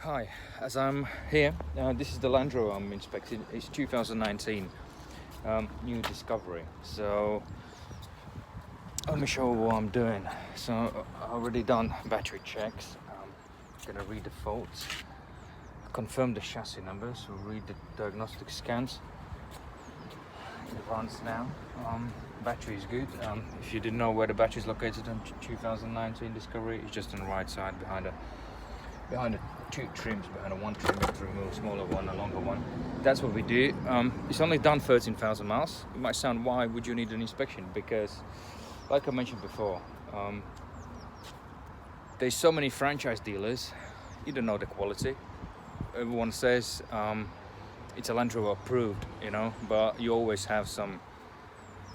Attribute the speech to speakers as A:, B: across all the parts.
A: Hi, as I'm here, this is the Landrover I'm inspecting. It's 2019 new Discovery. So let me show you what I'm doing. So I've already done battery checks. Gonna read the faults, confirm the chassis numbers, we'll read the diagnostic scans. It runs now. Battery is good. If you didn't know where the battery is located on 2019 Discovery, it's just on the right side behind the two trims, behind a one trim, to remove a smaller one, a longer one. That's what we do. It's only done 13,000 miles. It might sound, why would you need an inspection? Because, like I mentioned before, there's so many franchise dealers, you don't know the quality. Everyone says it's a Landrover approved, but you always have some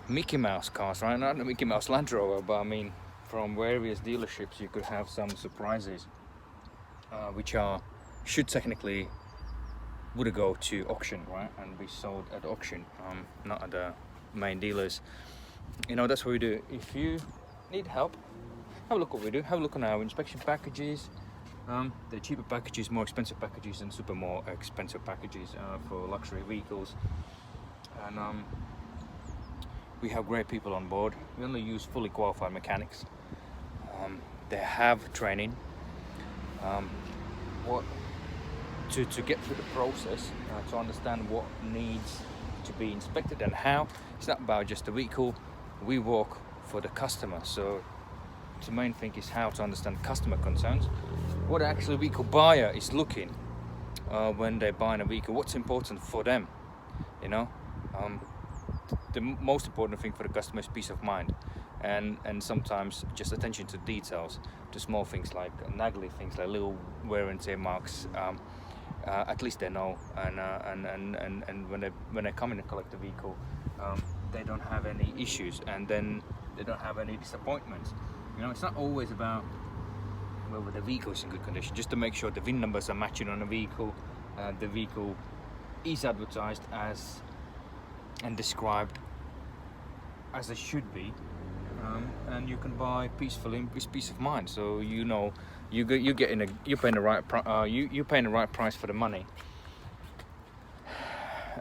A: Mickey Mouse cars, right? Not the Mickey Mouse Landrover, but I mean, from various dealerships, you could have some surprises, which should technically would go to auction, right, and be sold at auction, not at the main dealers. That's what we do. If you need help, have a look what we do. Have a look on our inspection packages. The cheaper packages, more expensive packages, and super more expensive packages for luxury vehicles. And we have great people on board. We only use fully qualified mechanics. They have training. To get through the process, to understand what needs to be inspected and how. It's not about just the vehicle. We work for the customer, so the main thing is how to understand customer concerns, what actually vehicle buyer is looking when they're buying a vehicle, what's important for them. The most important thing for the customer is peace of mind, and sometimes just attention to details, to small things like naggly things like little wear and tear marks. At least they know, and when they come in and collect the vehicle, they don't have any issues, and then they don't have any disappointments. It's not always about whether the vehicle is in good condition, just to make sure the VIN numbers are matching on the vehicle is advertised as and described as it should be, and you can buy peacefully with peace of mind. So you're paying the right price for the money,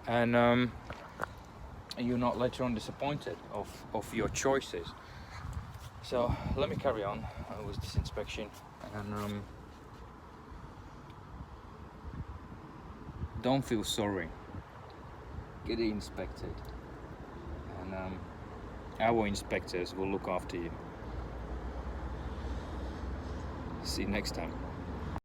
A: and you're not later on disappointed of your choices. So let me carry on with this inspection, and don't feel sorry. Get it inspected, and our inspectors will look after you. See you next time.